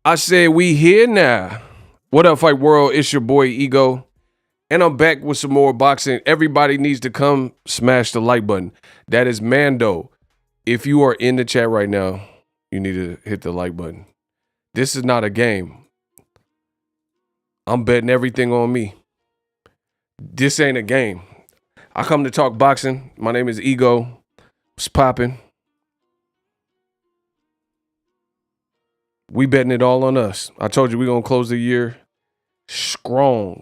I said we here now. What up, Fight World? It's your boy Ego. And I'm back with some more boxing. Everybody needs to come smash the like button. That is Mando. If you are in the chat right now, you need to hit the like button. This is not a game. I'm betting everything on me. This ain't a game. I come to talk boxing. My name is Ego. What's popping? We betting it all on us. I told you we're going to close the year strong.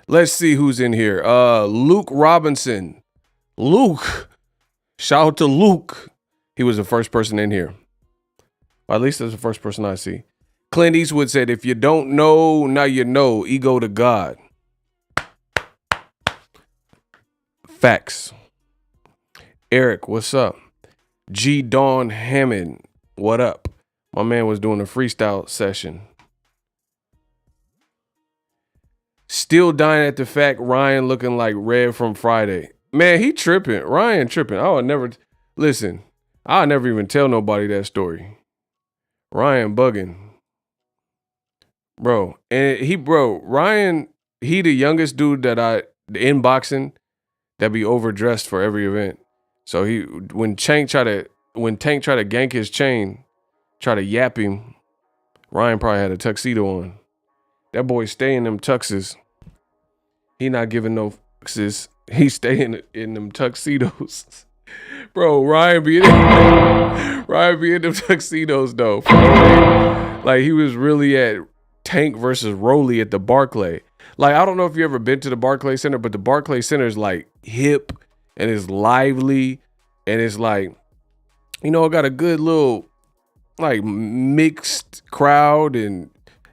Let's see who's in here. Luke Robinson. Luke. Shout out to Luke. He was the first person in here. Or at least that's the first person I see. Clint Eastwood said, if you don't know, now you know. Ego to God. Facts. Eric, what's up? G. Dawn Hammond, what up? My man was doing a freestyle session. Still dying at the fact Ryan looking like Red from Friday. Man, he tripping. Ryan tripping. I would never, listen, I'll never even tell nobody that story. Ryan bugging. Bro, Ryan, he the youngest dude that in boxing that be overdressed for every event. So when Tank tried to gank his chain, try to yap him, Ryan probably had a tuxedo on. That boy stay in them tuxes. He not giving no fucks. He staying in them tuxedos. Bro, Ryan be in them tuxedos though. Like he was really at Tank versus Rolly at the Barclay. Like I don't know if you ever been to the Barclay Center, but the Barclay Center is like hip and it's lively and it's like, you know, it got a good little like mixed crowd and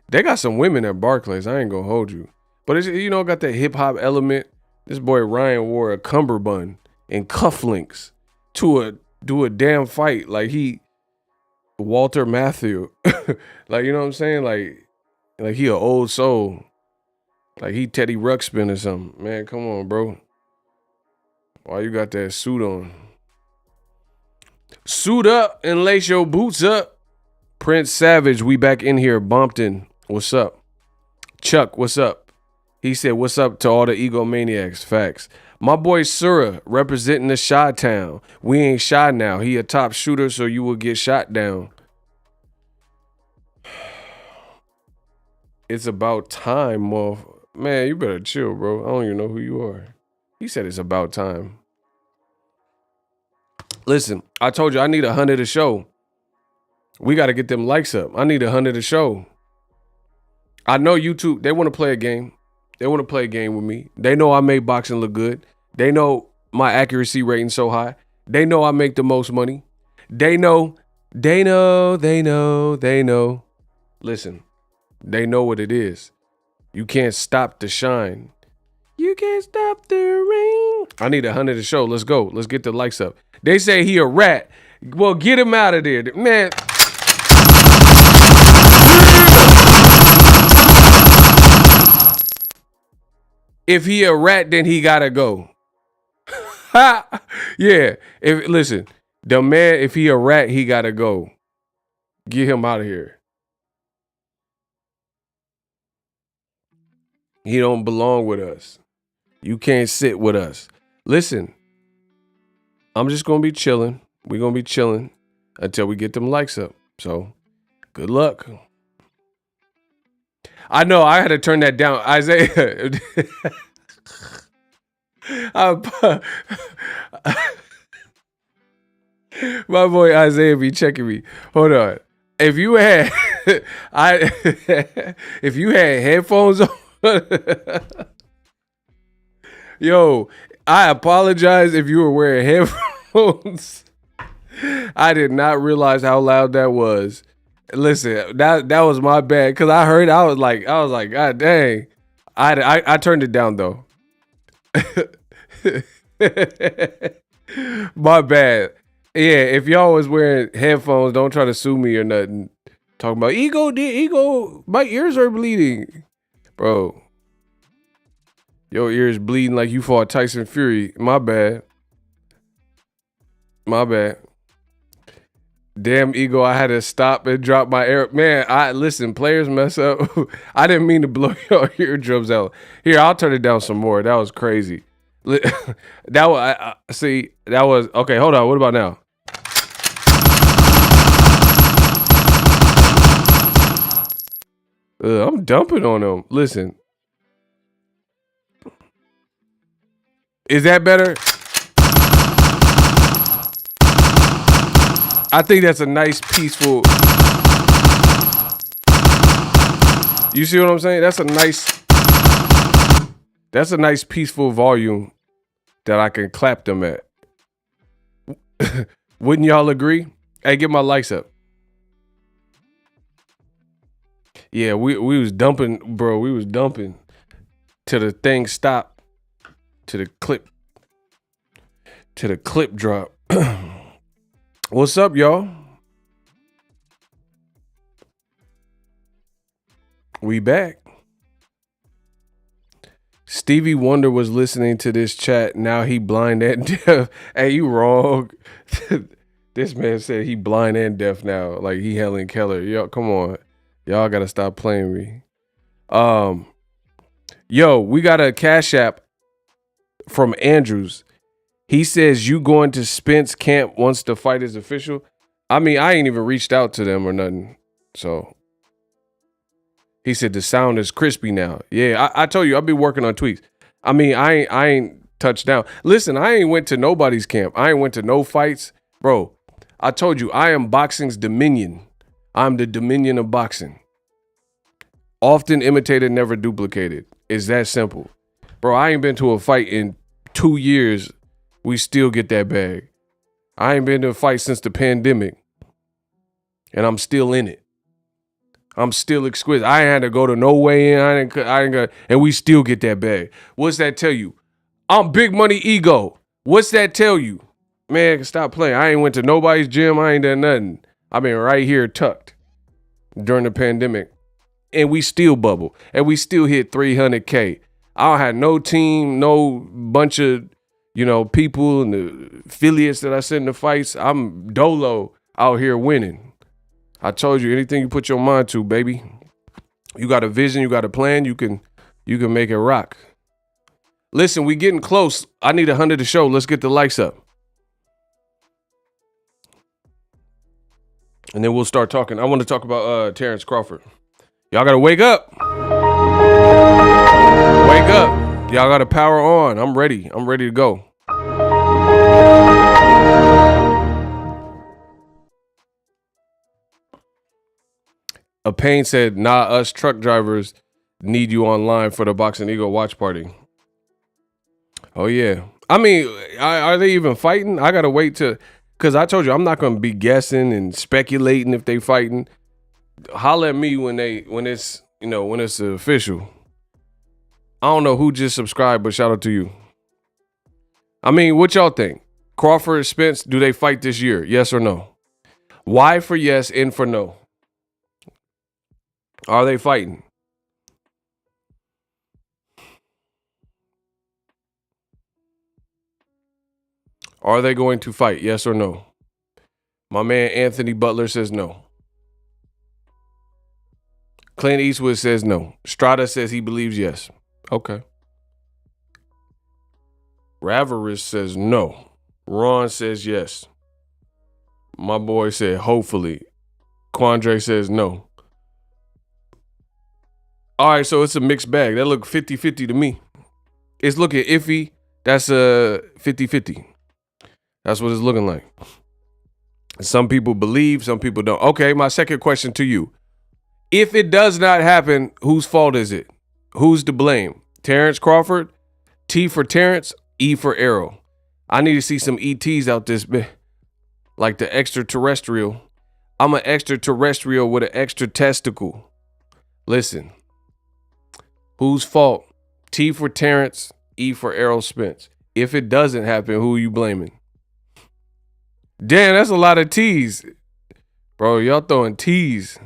they got some women at Barclays. I ain't gonna hold you, but it's, you know, got that hip hop element. This boy Ryan wore a cummerbund and cufflinks to do a damn fight like he Walter Matthew. Like, you know what I'm saying? Like he an old soul. Like he Teddy Ruxpin or something. Man, come on, bro. Why you got that suit on? Suit up and lace your boots up. Prince Savage, we back in here. Bompton, what's up? Chuck, what's up? He said, what's up to all the egomaniacs? Facts. My boy Surah, representing the Chi-Town. We ain't shy now. He a top shooter, so you will get shot down. It's about time, man, you better chill, bro. I don't even know who you are. He said it's about time. Listen, I told you I need 100 a show. We got to get them likes up. I need 100 a show. I know YouTube, they want to play a game. They want to play a game with me. They know I make boxing look good. They know my accuracy rating so high. They know I make the most money. They know. Listen, they know what it is. You can't stop the shine. You can't stop the rain. I need 100 to show. Let's go. Let's get the likes up. They say he a rat. Well, get him out of there, man. If he a rat, then he gotta go. Yeah. Listen, the man, if he a rat, he gotta go. Get him out of here. He don't belong with us. You can't sit with us. Listen, I'm just gonna be chilling. We're gonna be chilling until we get them likes up. So, good luck. I know I had to turn that down. Isaiah. My boy Isaiah be checking me. Hold on. If you had if you had headphones on, yo, I apologize if you were wearing headphones. I did not realize how loud that was. Listen, that was my bad because I heard. I was like, God dang. I turned it down though. My bad. Yeah, if y'all was wearing headphones, don't try to sue me or nothing. Talking about ego, my ears are bleeding. Bro, your ears bleeding like you fought Tyson Fury. My bad. Damn, ego, I had to stop and drop my air. Man, listen, players mess up. I didn't mean to blow your eardrums out. Here, I'll turn it down some more. That was crazy. That was, that was, okay, hold on. What about now? I'm dumping on them. Listen. Is that better? I think that's a nice, peaceful. You see what I'm saying? That's a nice, peaceful volume that I can clap them at. Wouldn't y'all agree? Hey, get my likes up. Yeah, we was dumping, bro. We was dumping till the thing stopped. To the clip drop. What's up, y'all? We back. Stevie Wonder was listening to this chat. Now he blind and deaf. Hey, you wrong. This man said he blind and deaf now. Like he Helen Keller. Yo, come on. Y'all gotta stop playing me. Yo, we got a Cash App from Andrews. He says you going to Spence camp once the fight is official. I mean, I ain't even reached out to them or nothing. So He said the sound is crispy now. Yeah, I told you I've been working on tweaks. I mean, I ain't touched down. Listen, I ain't went to nobody's camp. I ain't went to no fights, bro. I told you I am boxing's dominion. I'm the dominion of boxing. Often imitated, never duplicated. It's that simple, bro. I ain't been to a fight in 2 years. We still get that bag. I ain't been to a fight since the pandemic, and I'm still in it. I'm still exquisite. I ain't had to go to no weigh in. I ain't got, and we still get that bag. What's that tell you? I'm big money ego. What's that tell you? Man, stop playing. I ain't went to nobody's gym. I ain't done nothing. I've been right here tucked during the pandemic, and we still bubble, and we still hit 300K. I don't have no team, no bunch of, people and the affiliates that I send to fights. I'm dolo out here winning. I told you, anything you put your mind to, baby. You got a vision, you got a plan, you can make it rock. Listen, we getting close. I need 100 to show. Let's get the likes up. And then we'll start talking. I want to talk about Terence Crawford. Y'all got to wake up. Wake up. Y'all got to power on. I'm ready. I'm ready to go. A Payne said, nah, us truck drivers need you online for the Boxingego watch party. Oh, yeah. I mean, are they even fighting? I got to wait because I told you, I'm not going to be guessing and speculating if they fighting. Holler at me when it's official. I don't know who just subscribed, but shout out to you. I mean, what y'all think? Crawford, Spence, do they fight this year? Yes or no? Y for yes, N for no. Are they fighting? Are they going to fight? Yes or no? My man Anthony Butler says no. Clint Eastwood says no. Strada says he believes yes. Okay. Ravarus says no. Ron says yes. My boy said hopefully. Quandre says no. All right, so it's a mixed bag. That look 50-50 to me. It's looking iffy. That's a 50-50. That's what it's looking like. Some people believe, some people don't. Okay, my second question to you. If it does not happen, whose fault is it? Who's to blame? Terence Crawford? T for Terence, E for Errol. I need to see some ETs out this bit. Like the extraterrestrial. I'm an extraterrestrial with an extra testicle. Listen. Whose fault? T for Terence, E for Errol Spence. If it doesn't happen, who are you blaming? Damn, that's a lot of T's. Bro, y'all throwing T's.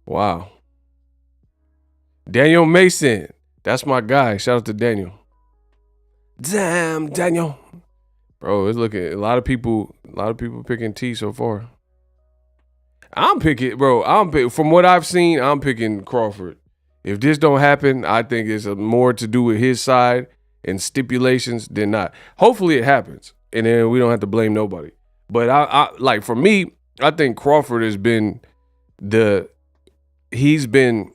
Wow. Daniel Mason. That's my guy. Shout out to Daniel. Damn, Daniel. Bro, it's looking a lot of people picking T so far. I'm picking from what I've seen, I'm picking Crawford. If this don't happen, I think it's more to do with his side and stipulations than not. Hopefully it happens, and then we don't have to blame nobody. But I like, for me, I think Crawford has been he's been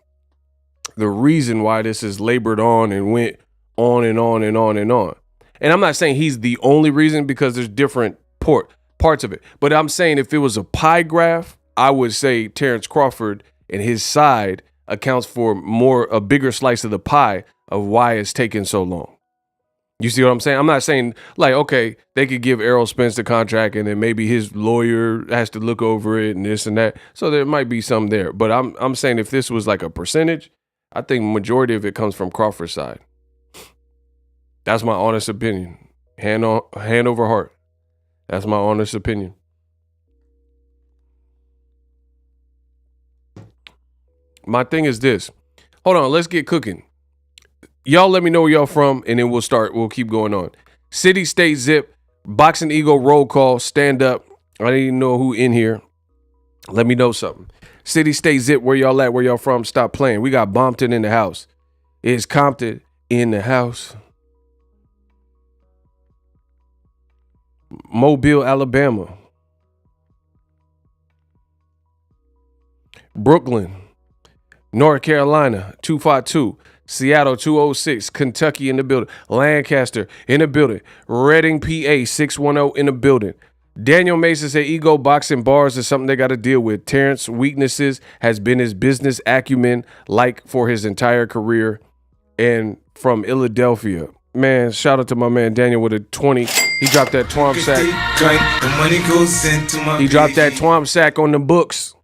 the reason why this has labored on and went on and on and on and on. And I'm not saying he's the only reason, because there's different parts of it. But I'm saying if it was a pie graph, I would say Terence Crawford and his side accounts for a bigger slice of the pie of why it's taken so long. You see what I'm saying? I'm not saying, like, okay, they could give Errol Spence the contract and then maybe his lawyer has to look over it and this and that. So there might be some there. But I'm saying if this was like a percentage, I think majority of it comes from Crawford's side. That's my honest opinion. Hand over heart. That's my honest opinion. My thing is this. Hold on, let's get cooking. Y'all let me know where y'all from, and then we'll keep going on. City, state, zip, Boxingego roll call, stand up. I didn't even know who in here. Let me know something. City, state, zip, where y'all at, where y'all from, stop playing. We got Bompton in the house. Is Compton in the house? Mobile, Alabama. Brooklyn. North Carolina, 252. Seattle, 206. Kentucky in the building. Lancaster in the building. Reading, PA, 610 in the building. Daniel Mason said ego boxing bars is something they got to deal with. Terence weaknesses has been his business acumen like for his entire career. And from Philadelphia. Man, shout out to my man Daniel with a 20. He dropped that twomp sack. He dropped that twomp sack on the books.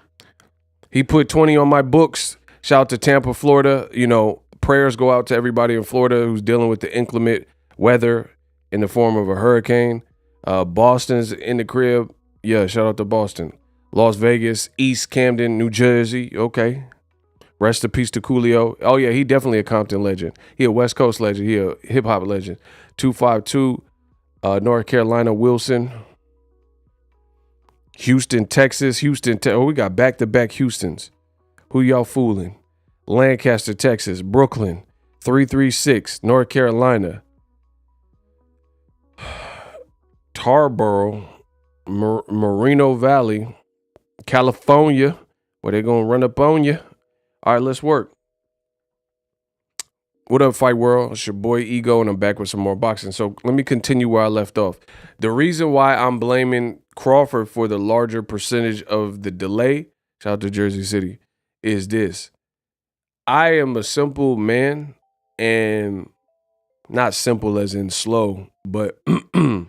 He put 20 on my books. Shout out to Tampa, Florida. You know, prayers go out to everybody in Florida who's dealing with the inclement weather in the form of a hurricane. Boston's in the crib. Yeah, shout out to Boston. Las Vegas, East Camden, New Jersey. Okay. Rest in peace to Coolio. Oh, yeah, he definitely a Compton legend. He a West Coast legend. He a hip-hop legend. 252, North Carolina, Wilson. Houston, Texas. We got back-to-back Houstons. Who y'all fooling? Lancaster, Texas. Brooklyn, 336, North Carolina. Tarboro, Moreno Valley, California, where they gonna run up on you. All right, let's work. What up, Fight World? It's your boy Ego, and I'm back with some more boxing. So let me continue where I left off. The reason why I'm blaming Crawford for the larger percentage of the delay, shout out to Jersey City, is this. I am a simple man, and not simple as in slow, but, you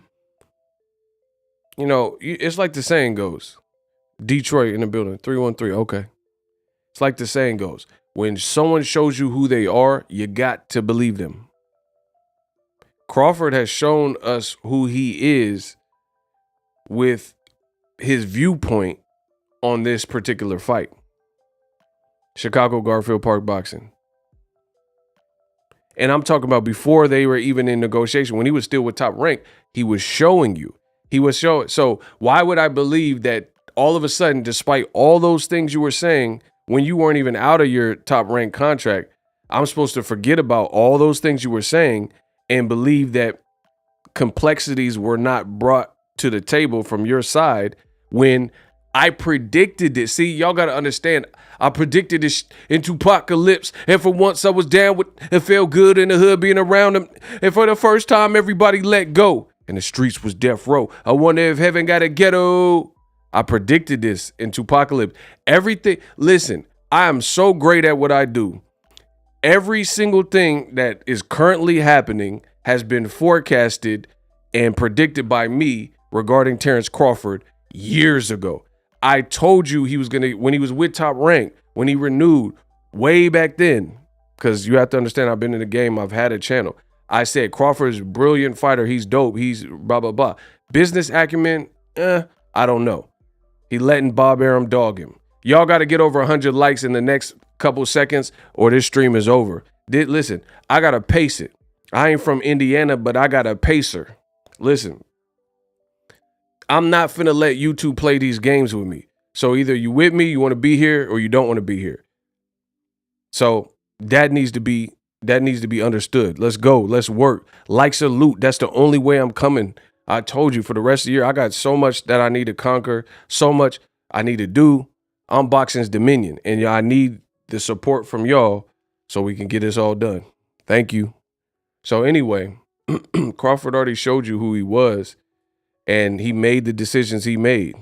know, it's like the saying goes. Detroit in the building, 313, okay. It's like the saying goes. When someone shows you who they are, you got to believe them. Crawford has shown us who he is with his viewpoint on this particular fight. Chicago Garfield Park Boxing. And I'm talking about before they were even in negotiation. When he was still with Top Rank, he was showing you. He was showing. So why would I believe that all of a sudden, despite all those things you were saying, when you weren't even out of your Top Rank contract, I'm supposed to forget about all those things you were saying and believe that complexities were not brought to the table from your side when I predicted it. See, y'all got to understand, I predicted this into apocalypse, and for once I was down with it, felt good in the hood being around them, and for the first time everybody let go, and the streets was death row. I wonder if heaven got a ghetto. I predicted this into apocalypse. Everything, listen, I am so great at what I do. Every single thing that is currently happening has been forecasted and predicted by me regarding Terence Crawford years ago. I told you he was going to, when he was with Top Rank, when he renewed way back then, because you have to understand, I've been in the game, I've had a channel. I said, Crawford's a brilliant fighter. He's dope. He's blah, blah, blah. Business acumen, I don't know. He letting Bob Arum dog him. Y'all got to get over 100 likes in the next couple seconds or this stream is over. Listen, I got to pace it. I ain't from Indiana, but I got a pacer. Listen, I'm not finna let you two play these games with me. So either you with me, you want to be here, or you don't want to be here. So that needs to be understood. Let's go. Let's work. Like salute. That's the only way I'm coming. I told you for the rest of the year, I got so much that I need to conquer, so much I need to do. I'm Boxing's Dominion, and I need the support from y'all so we can get this all done. Thank you. So anyway, Crawford already showed you who he was, and he made the decisions he made.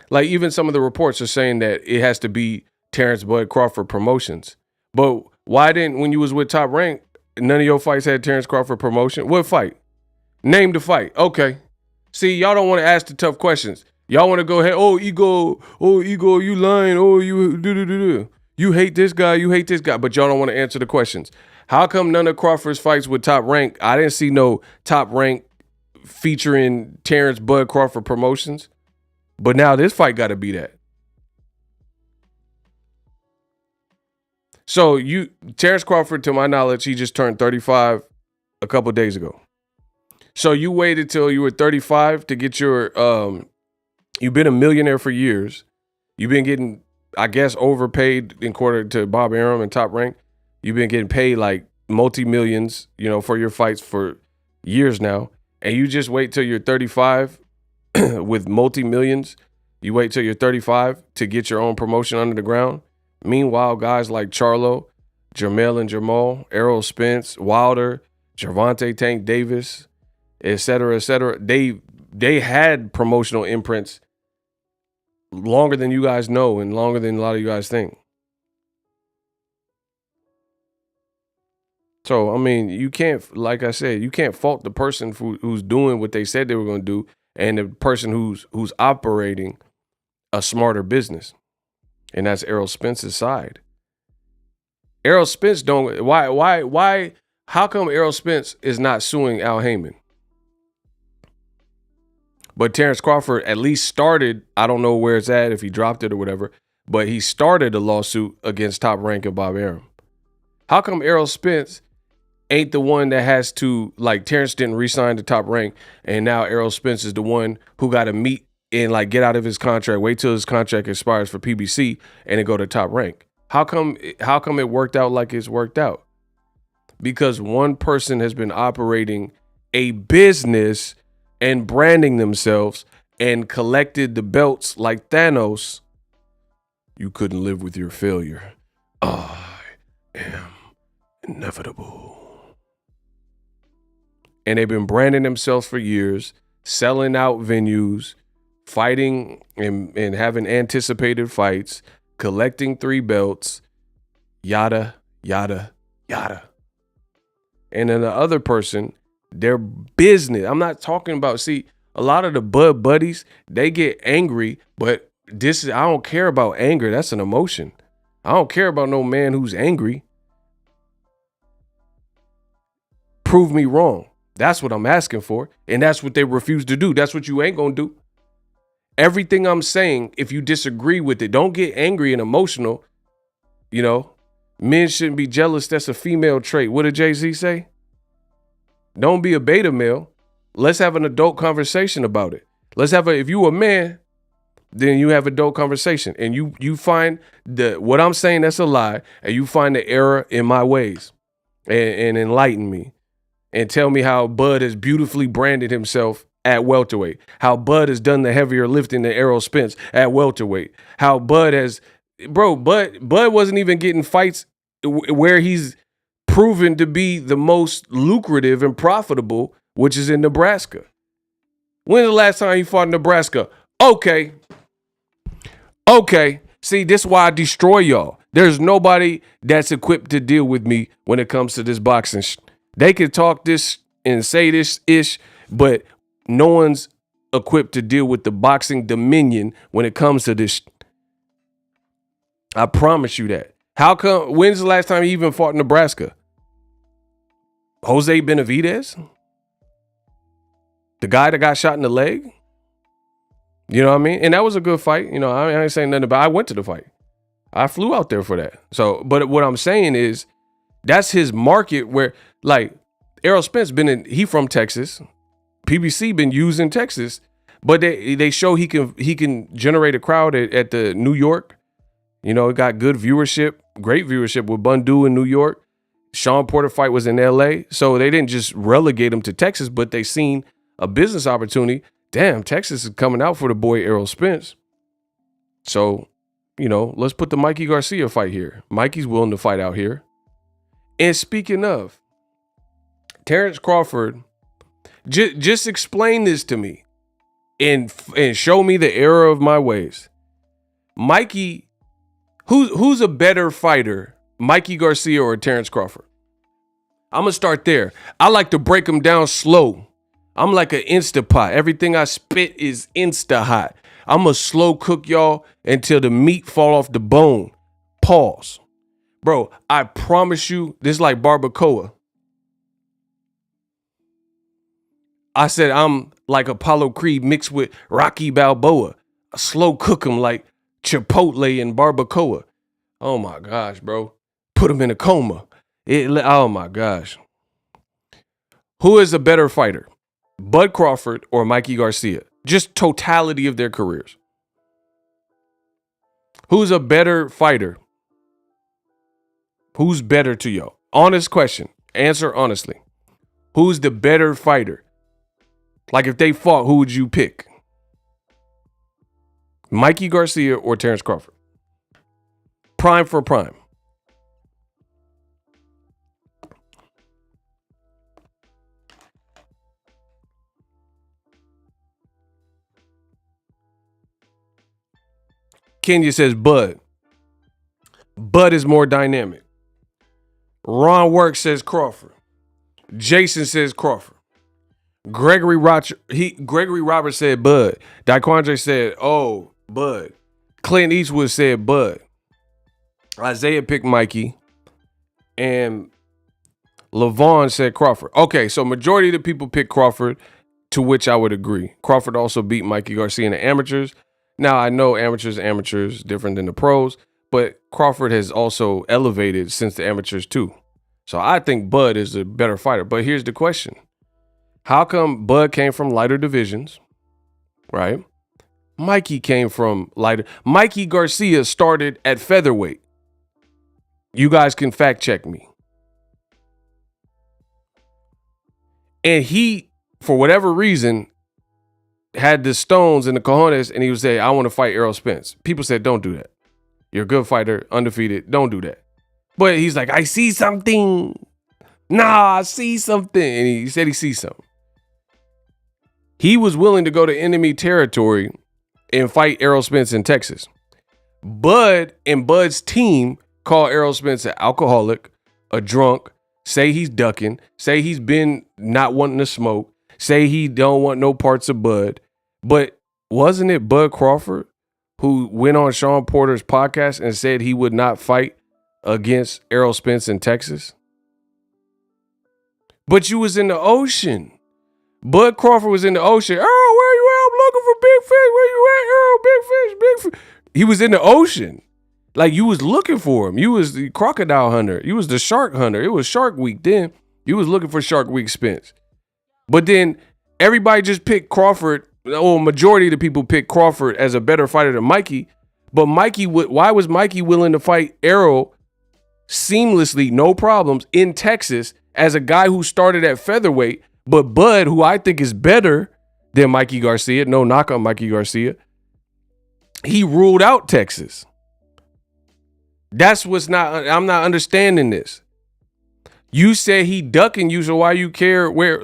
Like even some of the reports are saying that it has to be Terence Bud Crawford promotions. But why didn't, when you was with Top Rank, none of your fights had Terence Crawford promotion? What fight? Name the fight. Okay. See, y'all don't want to ask the tough questions. Y'all want to go ahead, Ego, you lying, you hate this guy, but y'all don't want to answer the questions. How come none of Crawford's fights with Top Rank, I didn't see no Top Rank featuring Terence Bud Crawford promotions, but now this fight got to be that. So Terence Crawford, to my knowledge, he just turned 35 a couple days ago. So you waited till you were 35 to get your, you've been a millionaire for years. You've been getting, I guess, overpaid in according to Bob Arum and Top Rank. You've been getting paid like multi-millions, for your fights for years now. And you just wait till you're 35 with multi-millions You wait till you're 35 to get your own promotion under the ground. Meanwhile, guys like Charlo, Jermell and Jamal, Errol Spence, Wilder, Gervonta Tank Davis, et cetera, they had promotional imprints longer than you guys know and longer than a lot of you guys think. So, I mean, you can't, like I said, you can't fault the person who's doing what they said they were going to do and the person who's operating a smarter business. And that's Errol Spence's side. Errol Spence how come Errol Spence is not suing Al Heyman? But Terence Crawford at least started, I don't know where it's at, if he dropped it or whatever, but he started a lawsuit against Top Rank and Bob Arum. How come Errol Spence ain't the one that has to, like, Terence didn't re-sign to Top Rank, and now Errol Spence is the one who got to meet and, like, get out of his contract, wait till his contract expires for PBC, and then go to Top Rank? How come it worked out like it's worked out? Because one person has been operating a business and branding themselves and collected the belts like Thanos. You couldn't live with your failure. I am inevitable. And they've been branding themselves for years, selling out venues, fighting and having anticipated fights, collecting 3 belts, yada, yada, yada. And then the other person, their business. I'm not talking about, see, a lot of the Bud buddies, they get angry, but I don't care about anger. That's an emotion. I don't care about no man who's angry. Prove me wrong. That's what I'm asking for. And that's what they refuse to do. That's what you ain't gonna do. Everything I'm saying, if you disagree with it, don't get angry and emotional. You know, men shouldn't be jealous. That's a female trait. What did Jay-Z say? Don't be a beta male. Let's have an adult conversation about it. If you a man, then you have adult conversation and you find what I'm saying that's a lie, and you find the error in my ways and enlighten me and tell me how Bud has beautifully branded himself at welterweight, how Bud has done the heavier lifting than Errol Spence at welterweight, how Bud wasn't even getting fights where he's proven to be the most lucrative and profitable, which is in Nebraska. When's the last time he fought in Nebraska? Okay. See, this is why I destroy y'all. There's nobody that's equipped to deal with me when it comes to this boxing. They can talk this and say this ish, but no one's equipped to deal with the boxing dominion when it comes to this. I promise you that. How come? When's the last time he even fought in Nebraska? Jose Benavidez? The guy that got shot in the leg? You know what I mean? And that was a good fight. You know, I ain't saying nothing about it. I went to the fight. I flew out there for that. So, but what I'm saying is that's his market where, like, Errol Spence he from Texas. PBC been used in Texas, but they show he can generate a crowd at the New York. You know, it got good viewership, great viewership with Bundu in New York. Sean Porter fight was in LA. So they didn't just relegate him to Texas, but they seen a business opportunity. Damn, Texas is coming out for the boy Errol Spence. So, you know, let's put the Mikey Garcia fight here. Mikey's willing to fight out here. And speaking of, Terence Crawford, just explain this to me and show me the error of my ways. Mikey, who's a better fighter, Mikey Garcia or Terence Crawford? I'm going to start there. I like to break them down slow. I'm like an Instapot. Everything I spit is insta-hot. I'm going to slow cook y'all until the meat fall off the bone. Pause. Bro, I promise you, this is like barbacoa. I said I'm like Apollo Creed mixed with Rocky Balboa. I slow cook them like Chipotle and barbacoa. Oh my gosh, bro. Put them in a coma. Oh my gosh. Who is a better fighter? Bud Crawford or Mikey Garcia? Just totality of their careers. Who's a better fighter? Who's better to y'all? Honest question. Answer honestly. Who's the better fighter? Like if they fought, who would you pick? Mikey Garcia or Terence Crawford? Prime for prime. Kenya says Bud. Bud is more dynamic. Ron Work says Crawford. Jason says Crawford. Gregory Roberts said Bud. Daquandre said, oh, Bud. Clint Eastwood said Bud. Isaiah picked Mikey. And LaVon said Crawford. Okay, so majority of the people picked Crawford, to which I would agree. Crawford also beat Mikey Garcia in the amateurs. Now, I know amateurs, different than the pros, but Crawford has also elevated since the amateurs too. So I think Bud is a better fighter. But here's the question. How come Bud came from lighter divisions, right? Mikey came from lighter. Mikey Garcia started at featherweight. You guys can fact check me. And he, for whatever reason, had the stones and the cojones, and he would say, I want to fight Errol Spence. People said, don't do that. You're a good fighter, undefeated. Don't do that. But he's like, I see something. Nah, I see something. And he said he sees something. He was willing to go to enemy territory and fight Errol Spence in Texas. Bud and Bud's team call Errol Spence an alcoholic, a drunk, say he's ducking, say he's been not wanting to smoke, say he don't want no parts of Bud. But wasn't it Bud Crawford who went on Sean Porter's podcast and said he would not fight against Errol Spence in Texas? But you was in the ocean. Bud Crawford was in the ocean. Errol, where you at? I'm looking for big fish. Where you at, Errol? Big fish, big fish. He was in the ocean. Like, you was looking for him. You was the crocodile hunter. You was the shark hunter. It was Shark Week then. You was looking for Shark Week Spence. But then everybody just picked Crawford. Well, majority of the people picked Crawford as a better fighter than Mikey. But why was Mikey willing to fight Errol seamlessly, no problems, in Texas as a guy who started at featherweight? But Bud, who I think is better than Mikey Garcia, no knock on Mikey Garcia, he ruled out Texas. That's I'm not understanding this. You said he ducking you, so why you care where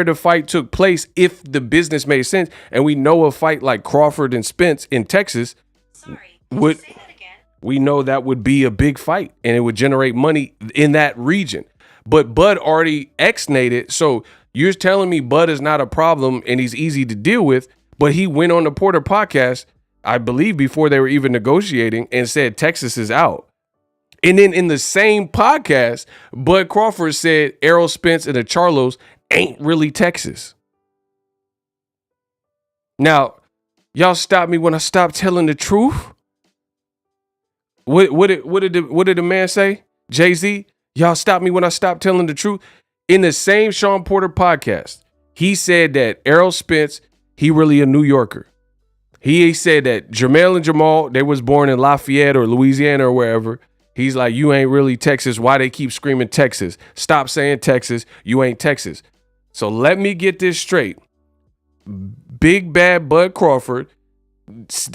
the fight took place if the business made sense? And we know a fight like Crawford and Spence in Texas we know that would be a big fight and it would generate money in that region. But Bud already ex-nated, so you're telling me Bud is not a problem and he's easy to deal with, but he went on the Porter podcast, I believe before they were even negotiating, and said Texas is out. And then in the same podcast, Bud Crawford said Errol Spence and the Charlos ain't really Texas. Now, y'all stop me when I stop telling the truth. What did the man say? Jay-Z? Y'all stop me when I stop telling the truth. In the same Sean Porter podcast, he said that Errol Spence, he really a New Yorker. He said that Jermell and Jamal, they was born in Lafayette or Louisiana or wherever. He's like, you ain't really Texas. Why they keep screaming Texas? Stop saying Texas. You ain't Texas. So let me get this straight. Big bad Bud Crawford,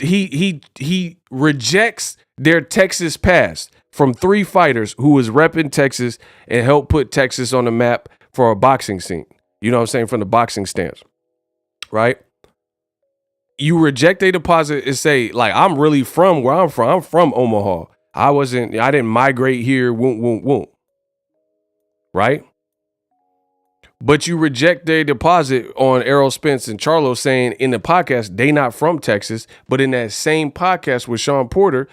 he rejects their Texas past from 3 fighters who was repping Texas and helped put Texas on the map for a boxing scene. You know what I'm saying? From the boxing stance, right? You reject a deposit and say, like, I'm really from where I'm from. I'm from Omaha. I didn't migrate here. Won't. Right? But you reject their deposit on Errol Spence and Charlo, saying in the podcast, they not from Texas. But in that same podcast with Sean Porter,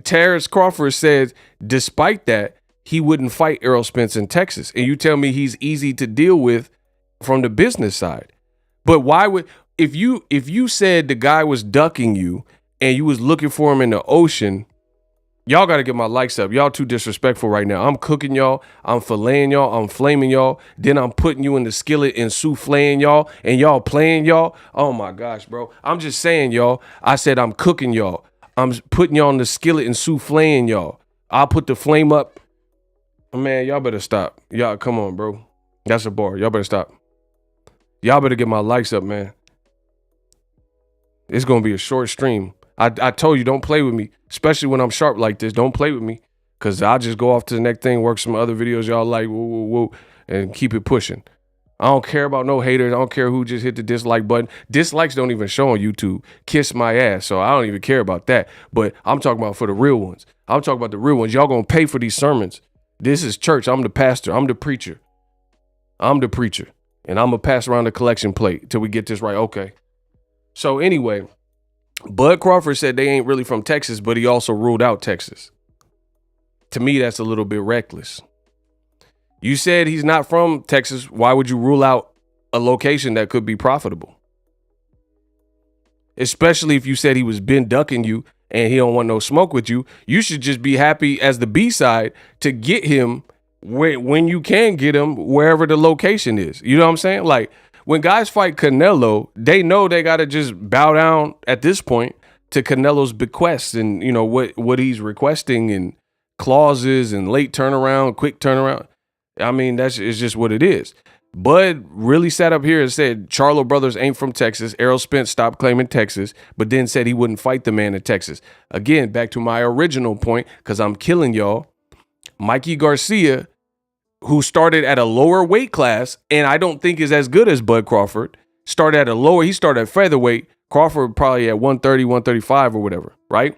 Terence Crawford said, despite that, he wouldn't fight Errol Spence in Texas. And you tell me he's easy to deal with from the business side. But why would, if you said the guy was ducking you and you was looking for him in the ocean, y'all got to get my likes up. Y'all too disrespectful right now. I'm cooking y'all. I'm filleting y'all. I'm flaming y'all. Then I'm putting you in the skillet and souffleing y'all and y'all playing y'all. Oh my gosh, bro. I'm just saying, y'all. I said I'm cooking y'all. I'm putting y'all in the skillet and souffleing y'all. I'll put the flame up. Man, y'all better stop. Y'all, come on, bro. That's a bar. Y'all better stop. Y'all better get my likes up, man. It's gonna be a short stream. I told you, don't play with me, especially when I'm sharp like this. Don't play with me, cause I'll just go off to the next thing, work some other videos y'all like, woo, woo, woo, and keep it pushing. I don't care about no haters. I don't care who just hit the dislike button. Dislikes don't even show on YouTube. Kiss my ass. So I don't even care about that. But I'm talking about for the real ones. I'm talking about the real ones. Y'all gonna pay for these sermons. This is church. I'm the pastor. I'm the preacher. I'm the preacher. And I'm gonna pass around the collection plate till we get this right. Okay. So anyway, Bud Crawford said they ain't really from Texas, but he also ruled out Texas. To me, that's a little bit reckless. You said he's not from Texas. Why would you rule out a location that could be profitable? Especially if you said he was been ducking you and he don't want no smoke with you. You should just be happy as the B-side to get him when you can get him wherever the location is. You know what I'm saying? Like, when guys fight Canelo, they know they got to just bow down at this point to Canelo's bequests and, you know, what he's requesting and clauses and late turnaround, quick turnaround. I mean, it's just what it is. Bud really sat up here and said Charlo brothers ain't from Texas. Errol Spence stopped claiming Texas, but then said he wouldn't fight the man in Texas. Again, back to my original point, because I'm killing y'all. Mikey Garcia, who started at a lower weight class, and I don't think is as good as Bud Crawford, he started at featherweight. Crawford probably at 130, 135 or whatever, right?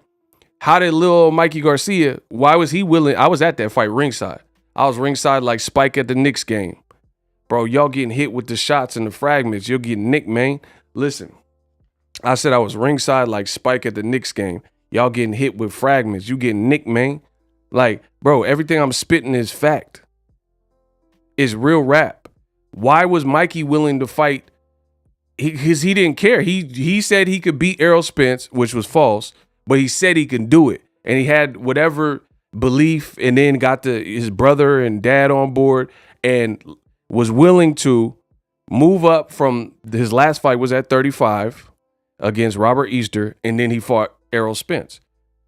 How did little Mikey Garcia, why was he willing? I was at that fight ringside. I was ringside like Spike at the Knicks game. Bro, y'all getting hit with the shots and the fragments. You'll get nicked, man. Listen, I said I was ringside like Spike at the Knicks game. Y'all getting hit with fragments. You getting nicked, man. Like, bro, everything I'm spitting is fact. Is real rap. Why was Mikey willing to fight? Because he didn't care. He said he could beat Errol Spence, which was false, but he said he can do it. And he had whatever belief, and then got his brother and dad on board and was willing to move up from his last fight was at 35 against Robert Easter, and then he fought Errol Spence.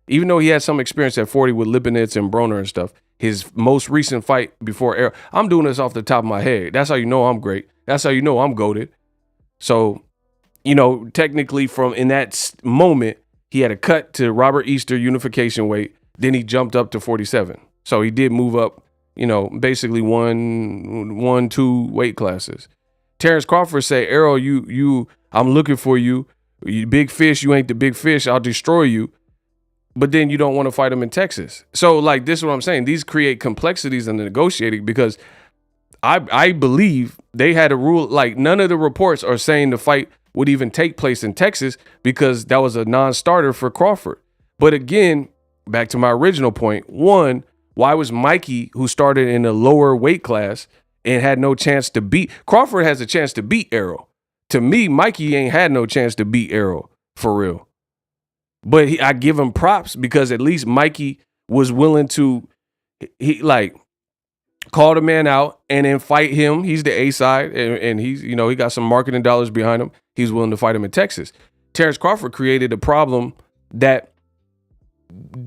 Even though he had some experience at 40 with Lipinets and Broner and stuff, his most recent fight before Errol, I'm doing this off the top of my head. That's how you know I'm great. That's how you know I'm goated. So, you know, technically from in that moment, he had a cut to Robert Easter unification weight. Then he jumped up to 47. So he did move up, you know, basically one, two weight classes. Terence Crawford say, Errol, I'm looking for you. You big fish, you ain't the big fish. I'll destroy you. But then you don't want to fight him in Texas. So, like, this is what I'm saying. These create complexities in the negotiating because I believe they had a rule. Like, none of the reports are saying the fight would even take place in Texas because that was a non-starter for Crawford. But again, back to my original point, one, why was Mikey, who started in a lower weight class and had no chance to beat, Crawford has a chance to beat Errol. To me, Mikey ain't had no chance to beat Errol for real. But I give him props because at least Mikey was willing to, he like call the man out and then fight him. He's the A side and he's, you know, he got some marketing dollars behind him. He's willing to fight him in Texas. Terence Crawford created a problem that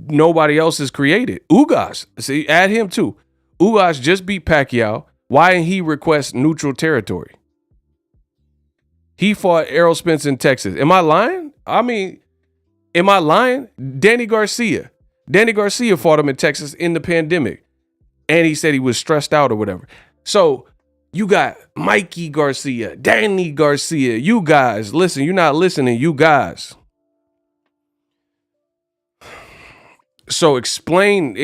nobody else has created. Ugas, see, add him too. Ugas just beat Pacquiao. Why didn't he request neutral territory? He fought Errol Spence in Texas. Am I lying? I mean, am I lying? Danny Garcia fought him in Texas in the pandemic. And he said he was stressed out or whatever. So you got Mikey Garcia, Danny Garcia. You guys, listen, you're not listening, you guys. So explain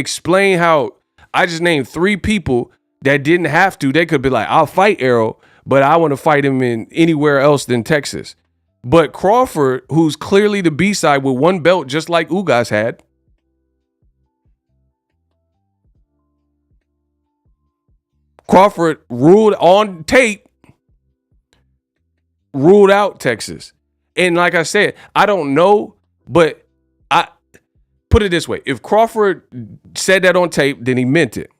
how I just named 3 people that didn't have to. They could be like, I'll fight Errol, but I want to fight him in anywhere else than Texas. But Crawford, who's clearly the B-side with 1 belt, just like Ugas had, Crawford ruled on tape, ruled out Texas. And like I said, I don't know, but I put it this way. If Crawford said that on tape, then he meant it.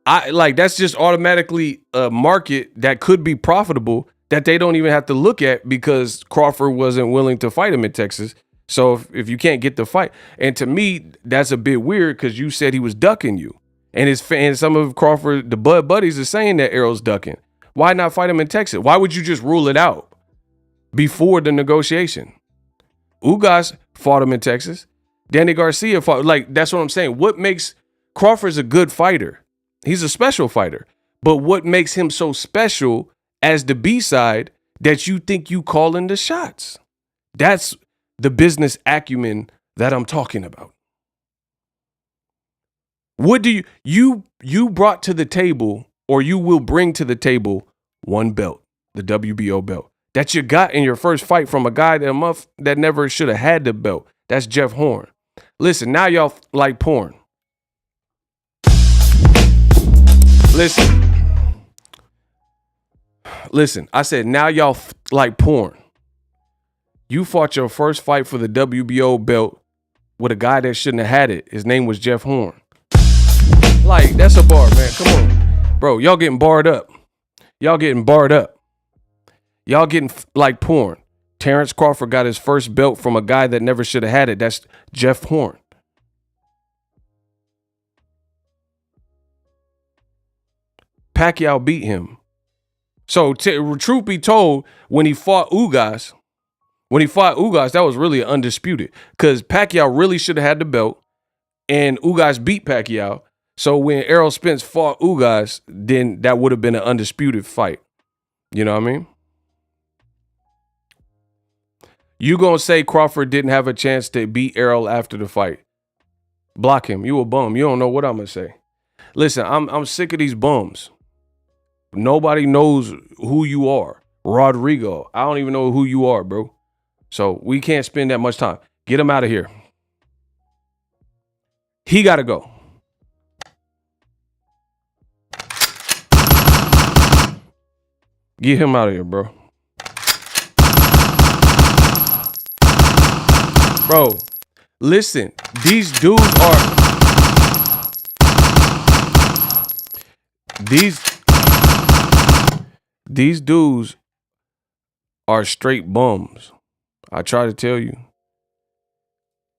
That's just automatically a market that could be profitable that they don't even have to look at because Crawford wasn't willing to fight him in Texas. So if you can't get the fight, and to me, that's a bit weird because you said he was ducking you. And his fans, some of Crawford, the Bud buddies are saying that Errol's ducking. Why not fight him in Texas? Why would you just rule it out? before the negotiation. Ugas fought him in Texas. Danny Garcia fought. Like, that's what I'm saying. What makes Crawford's a good fighter? He's a special fighter. But what makes him so special as the B-side that you think you calling the shots? That's the business acumen that I'm talking about. What do you brought to the table, or you will bring to the table, one belt, the WBO belt, that you got in your first fight from a guy that never should have had the belt. That's Jeff Horn. Listen, now y'all like porn. Listen, I said now y'all like porn. You fought your first fight for the WBO belt with a guy that shouldn't have had it. His name was Jeff Horn. Like, that's a bar, man. Come on. Bro, y'all getting barred up. Y'all getting like porn. Terence Crawford got his first belt from a guy that never should have had it. That's Jeff Horn. Pacquiao beat him. So, truth be told, when he fought Ugas, that was really undisputed. Because Pacquiao really should have had the belt. And Ugas beat Pacquiao. So when Errol Spence fought Ugas, then that would have been an undisputed fight. You know what I mean? You gonna say Crawford didn't have a chance to beat Errol after the fight? Block him. You a bum. You don't know what I'm gonna say. Listen, I'm sick of these bums. Nobody knows who you are. Rodrigo, I don't even know who you are, bro. So we can't spend that much time. Get him out of here. He gotta go. Get him out of here, bro. Bro, listen, these dudes are straight bums. I try to tell you.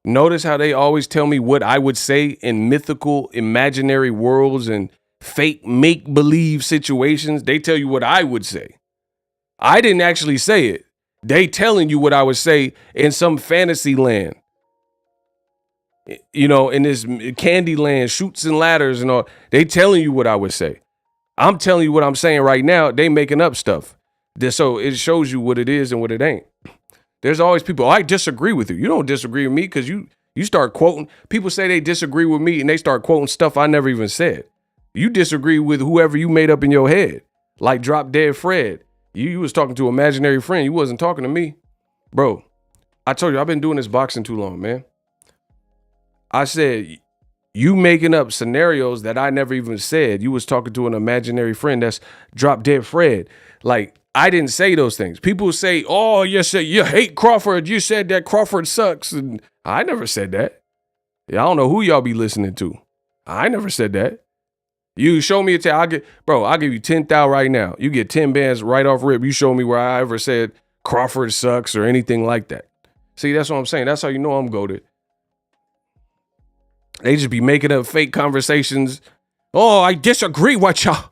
Notice how they always tell me what I would say in mythical, imaginary worlds and fake make-believe situations. They tell you what I would say. I didn't actually say it. They telling you what I would say in some fantasy land. You know, in this candy land, shoots and ladders and all. They telling you what I would say. I'm telling you what I'm saying right now. They making up stuff. So it shows you what it is and what it ain't. There's always people, I disagree with you. You don't disagree with me because you start quoting. People say they disagree with me and they start quoting stuff I never even said. You disagree with whoever you made up in your head. Like Drop Dead Fred. You was talking to an imaginary friend. You wasn't talking to me. Bro, I told you, I've been doing this boxing too long, man. I said, you making up scenarios that I never even said. You was talking to an imaginary friend. That's Drop Dead Fred. Like, I didn't say those things. People say, oh, you hate Crawford. You said that Crawford sucks. And I never said that. Yeah, I don't know who y'all be listening to. I never said that. You show me a tape, I'll give you 10,000 right now. You get 10 bands right off rip. You show me where I ever said Crawford sucks or anything like that. See, that's what I'm saying. That's how you know I'm goated. They just be making up fake conversations. Oh, I disagree with ya.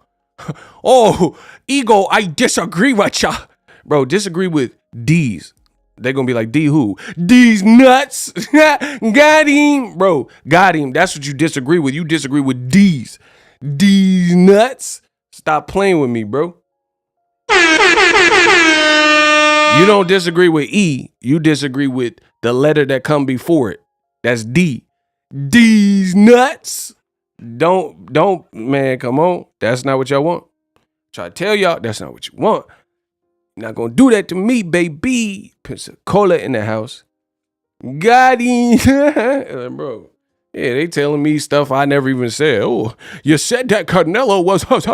Oh, ego, I disagree with ya. Bro, disagree with D's. They're going to be like, D who? D's nuts. Got him. Bro, got him. That's what you disagree with. You disagree with D's. D's nuts. Stop playing with me, bro. You don't disagree with E. You disagree with the letter that come before it. That's D. D's nuts. Don't, man, come on. That's not what y'all want. Try to tell y'all, that's not what you want. You're not gonna do that to me, baby. Pensacola in the house. Got him. Bro. Yeah, they telling me stuff I never even said. Oh, you said that Canelo was, Canelo.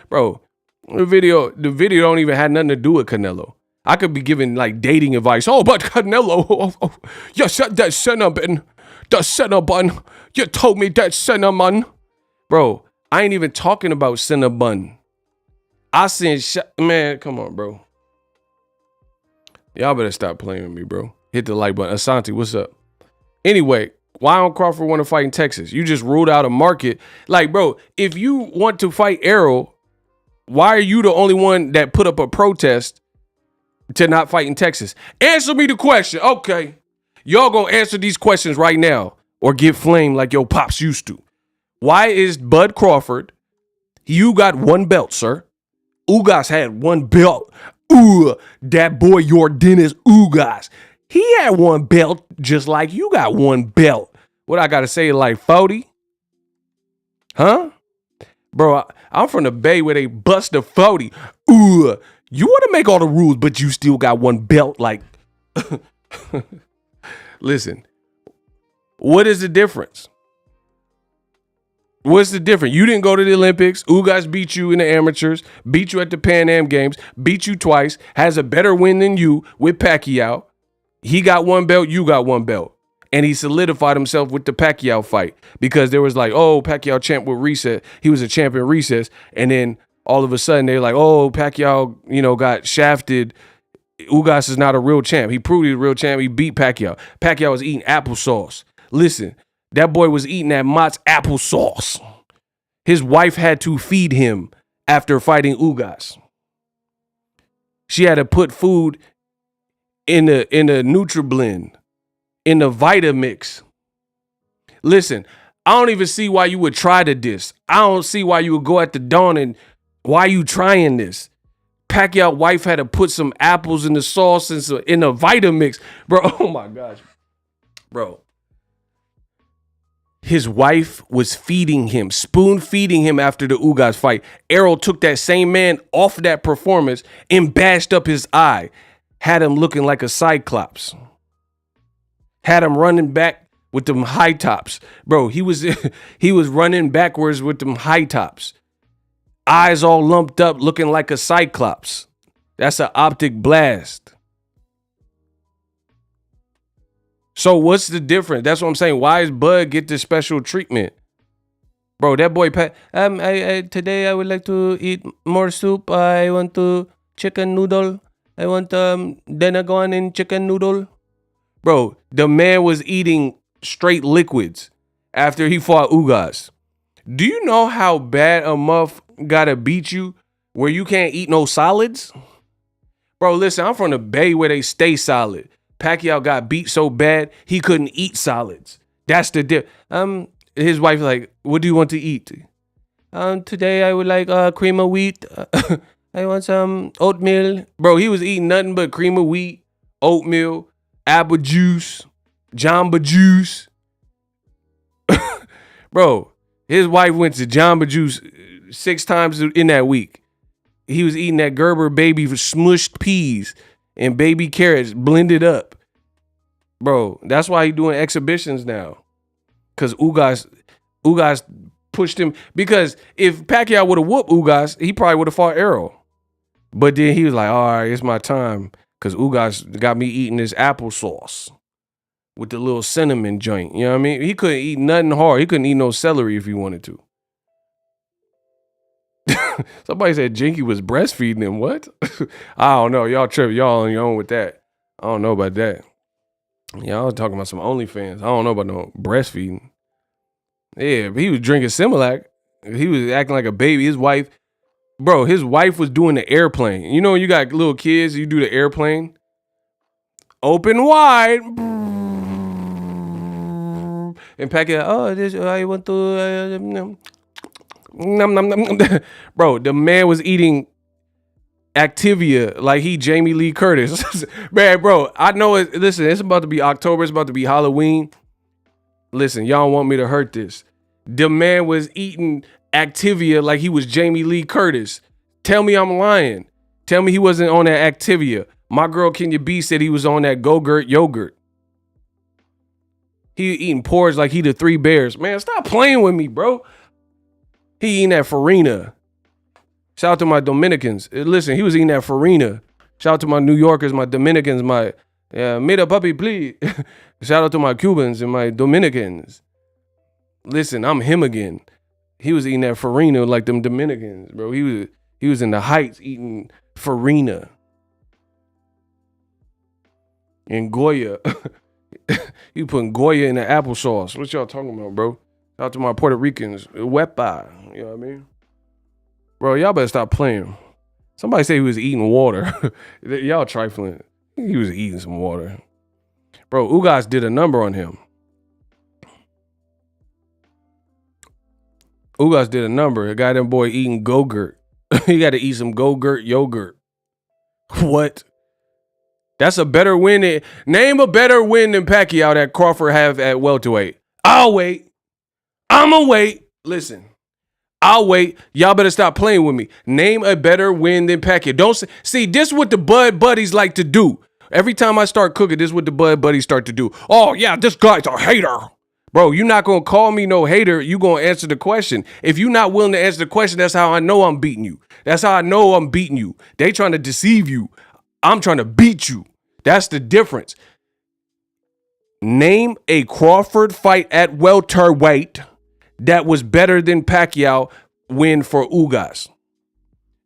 Bro, the video don't even have nothing to do with Canelo. I could be giving like dating advice. Oh, but Canelo, you said that cinnamon, the cinnamon. You told me that cinnamon. Bro, I ain't even talking about cinnamon. I said, man, come on, bro. Y'all better stop playing with me, bro. Hit the like button. Asante, what's up? Anyway, why don't Crawford want to fight in Texas? You just ruled out a market. Like, bro, if you want to fight Errol, Why are you the only one that put up a protest to not fight in Texas? Answer me the question. Okay. Y'all gonna answer these questions right now or get flamed like your pops used to. Why is Bud Crawford, you got one belt, sir. Ugas had one belt. Ooh, that boy, your Dennis Ugas. He had one belt just like you got one belt. What I gotta say, like 40? Huh? Bro, I'm from the Bay where they bust the 40. Ooh, you want to make all the rules, but you still got one belt. Like, listen, what is the difference? What's the difference? You didn't go to the Olympics. Ugas beat you in the amateurs, beat you at the Pan Am Games, beat you twice, has a better win than you with Pacquiao. He got one belt, you got one belt. And he solidified himself with the Pacquiao fight because there was like, oh, Pacquiao champ with reset. He was a champion recess. And then all of a sudden they're like, oh, Pacquiao, got shafted. Ugas is not a real champ. He proved he's a real champ. He beat Pacquiao. Pacquiao was eating applesauce. Listen, that boy was eating that Mott's applesauce. His wife had to feed him after fighting Ugas. She had to put food in the NutriBlend. In the Vitamix. Listen, I don't even see why you would try to diss. I don't see why you would go at the dawn and why you trying this. Pacquiao wife had to put some apples in the sauce and in the Vitamix. Bro, oh my gosh. Bro. His wife was feeding him, spoon feeding him after the Ugas fight. Errol took that same man off that performance and bashed up his eye. Had him looking like a cyclops. Had him running back with them high tops. Bro, he was running backwards with them high tops. Eyes all lumped up looking like a cyclops. That's an optic blast. So what's the difference? That's what I'm saying. Why is Bud get this special treatment? Bro, that boy Pat. Today I would like to eat more soup. I want to chicken noodle. I want Denagon in chicken noodle. Bro, the man was eating straight liquids after he fought Ugas. Do you know how bad a muff gotta beat you where you can't eat no solids? Bro, listen, I'm from the Bay where they stay solid. Pacquiao got beat so bad he couldn't eat solids. That's the dip. His wife like, what do you want to eat? Today I would like cream of wheat. I want some oatmeal. Bro, he was eating nothing but cream of wheat, oatmeal, apple juice, Jamba Juice. Bro, his wife went to Jamba Juice 6 times in that week. He was eating that Gerber baby smushed peas and baby carrots blended up. Bro, that's why he doing exhibitions now. Because Ugas pushed him. Because if Pacquiao would have whooped Ugas, he probably would have fought Errol. But then he was like, all right, it's my time. Because Ugas got me eating this applesauce with the little cinnamon joint. You know what I mean? He couldn't eat nothing hard. He couldn't eat no celery if he wanted to. Somebody said Jinky was breastfeeding him. What? I don't know. Y'all tripping. Y'all on your own with that. I don't know about that. Y'all talking about some OnlyFans. I don't know about no breastfeeding. Yeah, but he was drinking Similac. He was acting like a baby. His wife was doing the airplane. You know when you got little kids, you do the airplane. Open wide. And Pacquiao, I want to... Bro, the man was eating Activia like he Jamie Lee Curtis. Man, bro, I know it. Listen, it's about to be October. It's about to be Halloween. Listen, y'all want me to hurt this. The man was eating Activia like he was Jamie Lee Curtis. Tell me I'm lying. Tell me he wasn't on that Activia. My girl Kenya B said he was on that Go-Gurt yogurt. He eating porridge like he the Three Bears. Man, stop playing with me, bro. He eating that farina. Shout out to my Dominicans. Listen, he was eating that farina. Shout out to my New Yorkers, my Dominicans, my made puppy, please. Shout out to my Cubans and my Dominicans. Listen, I'm him again. He was eating that farina like them Dominicans, bro. He was in the Heights eating farina. And Goya. He putting Goya in the applesauce. What y'all talking about, bro? Shout out to my Puerto Ricans. Wepa. You know what I mean? Bro, y'all better stop playing. Somebody say he was eating water. Y'all trifling. He was eating some water. Bro, Ugas did a number on him. Ugas did a number. A guy, them boy eating Go-Gurt. He got to eat some Go-Gurt yogurt. What? That's a better win. Name a better win than Pacquiao that Crawford have at welterweight. I'll wait. I'ma wait. Listen. I'll wait. Y'all better stop playing with me. Name a better win than Pacquiao. Don't see this is what the Bud Buddies like to do. Every time I start cooking, this is what the Bud Buddies start to do. Oh, yeah, this guy's a hater. Bro, you're not going to call me no hater. You're going to answer the question. If you're not willing to answer the question, that's how I know I'm beating you. That's how I know I'm beating you. They trying to deceive you. I'm trying to beat you. That's the difference. Name a Crawford fight at welterweight that was better than Pacquiao win for Ugas.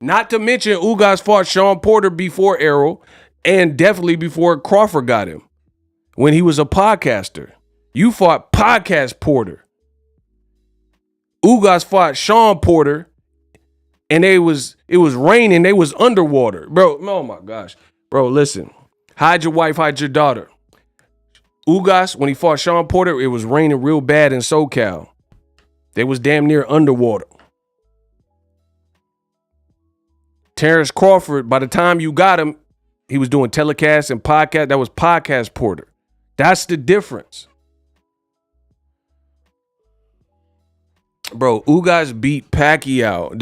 Not to mention Ugas fought Sean Porter before Errol and definitely before Crawford got him when he was a podcaster. You fought Podcast Porter. Ugas fought Sean Porter and it was raining. They was underwater. Bro, oh my gosh. Bro, listen. Hide your wife, hide your daughter. Ugas, when he fought Sean Porter, it was raining real bad in SoCal. They was damn near underwater. Terence Crawford, by the time you got him, he was doing telecasts and podcast. That was Podcast Porter. That's the difference. Bro, Ugas beat Pacquiao.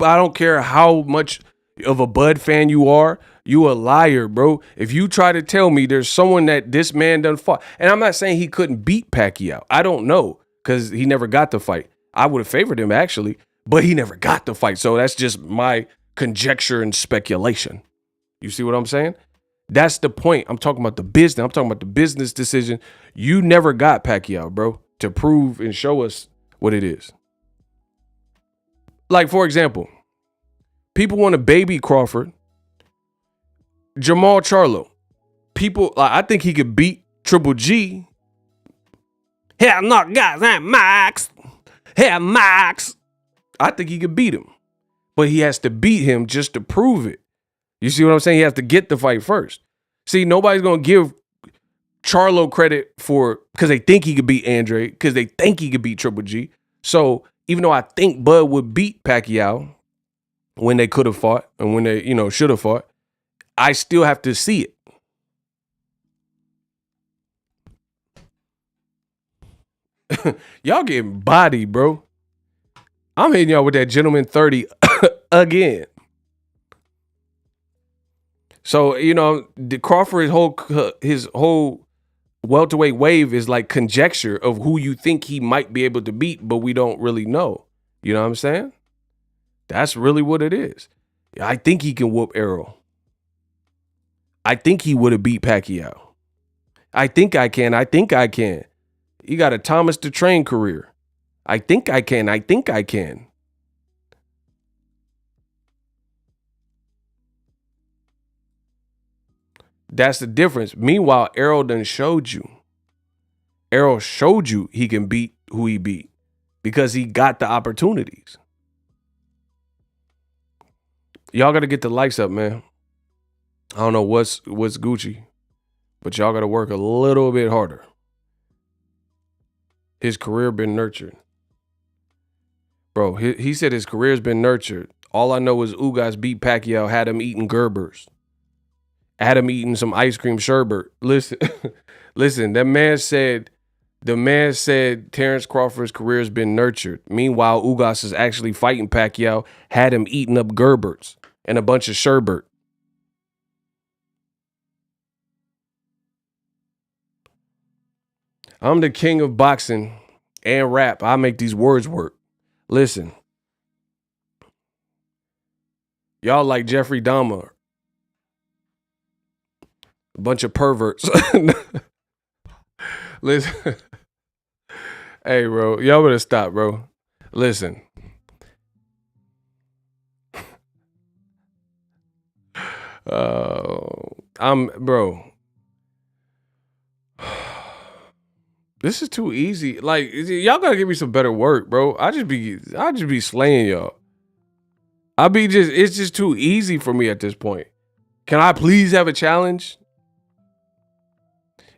I don't care how much of a Bud fan you are, you a liar, bro. If you try to tell me there's someone that this man done fought, and I'm not saying he couldn't beat Pacquiao. I don't know, because he never got the fight. I would have favored him, actually, but he never got the fight. So that's just my conjecture and speculation. You see what I'm saying? That's the point. I'm talking about the business. I'm talking about the business decision. You never got Pacquiao, bro, to prove and show us what it is. Like, for example, people want to baby Crawford. Jamal Charlo. People, I think he could beat Triple G. Hell no, guys, I'm Max. Hell, Max. I think he could beat him. But he has to beat him just to prove it. You see what I'm saying? He has to get the fight first. See, nobody's going to give Charlo credit for, because they think he could beat Andre, because they think he could beat Triple G. So even though I think Bud would beat Pacquiao when they could have fought and when they, should have fought, I still have to see it. Y'all getting bodied, bro. I'm hitting y'all with that gentleman 30 again. So, the Crawford, his whole welterweight wave is like conjecture of who you think he might be able to beat, but we don't really know. You know what I'm saying? That's really what it is. I think he can whoop Errol. I think he would have beat Pacquiao. I think I can. I think I can. He got a Thomas the Train career. I think I can. I think I can. That's the difference. Meanwhile, Errol done showed you. Errol showed you he can beat who he beat because he got the opportunities. Y'all got to get the likes up, man. I don't know what's Gucci, but y'all got to work a little bit harder. His career been nurtured. Bro, he said his career's been nurtured. All I know is Ugas beat Pacquiao, had him eating Gerbers. Had him eating some ice cream sherbet. Listen, the man said Terence Crawford's career has been nurtured. Meanwhile, Ugas is actually fighting Pacquiao, had him eating up Gerbers and a bunch of sherbet. I'm the king of boxing and rap. I make these words work. Listen, y'all like Jeffrey Dahmer. A bunch of perverts. Listen. Hey, bro. Y'all better stop, bro. Listen. Bro. This is too easy. Like, y'all gotta give me some better work, bro. I just be slaying y'all. It's just too easy for me at this point. Can I please have a challenge?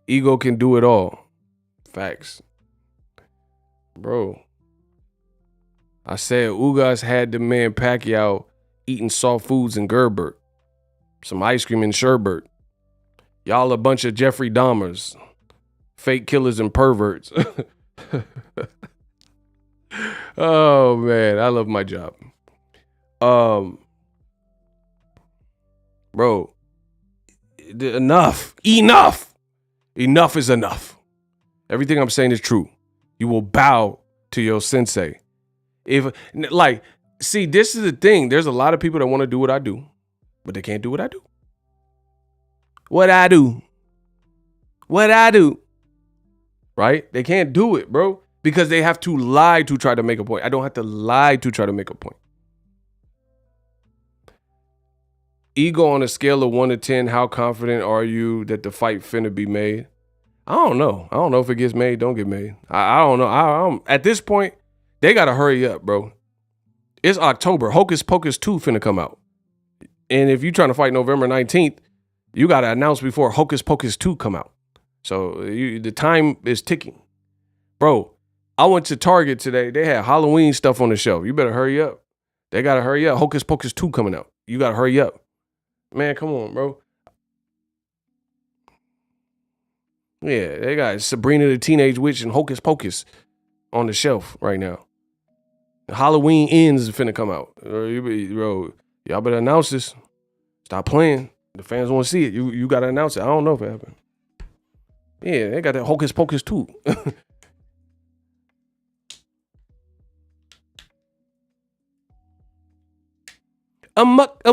Ego can do it all. Facts. Bro. I said Ugas had the man Pacquiao eating soft foods in Gerbert. Some ice cream in Sherbert. Y'all a bunch of Jeffrey Dahmers. Fake killers and perverts. Oh, man. I love my job. Bro. Enough. Enough is enough. Everything I'm saying is true. You will bow to your sensei. See, this is the thing. There's a lot of people that want to do what I do, but they can't do what I do. What I do. Right? They can't do it, bro, because they have to lie to try to make a point. I don't have to lie to try to make a point. Ego, on a scale of 1 to 10, how confident are you that the fight finna be made? I don't know. I don't know if it gets made, don't get made. I don't know. At this point, they got to hurry up, bro. It's October. Hocus Pocus 2 finna come out. And if you're trying to fight November 19th, you got to announce before Hocus Pocus 2 come out. So the time is ticking. Bro, I went to Target today. They had Halloween stuff on the shelf. You better hurry up. They got to hurry up. Hocus Pocus 2 coming out. You got to hurry up. Man, come on, bro. Yeah, they got Sabrina the Teenage Witch and Hocus Pocus on the shelf right now. Halloween Ends is finna come out. Bro, y'all better announce this. Stop playing. The fans want to see it. You got to announce it. I don't know if it happened. Yeah, they got that Hocus Pocus 2. Amok.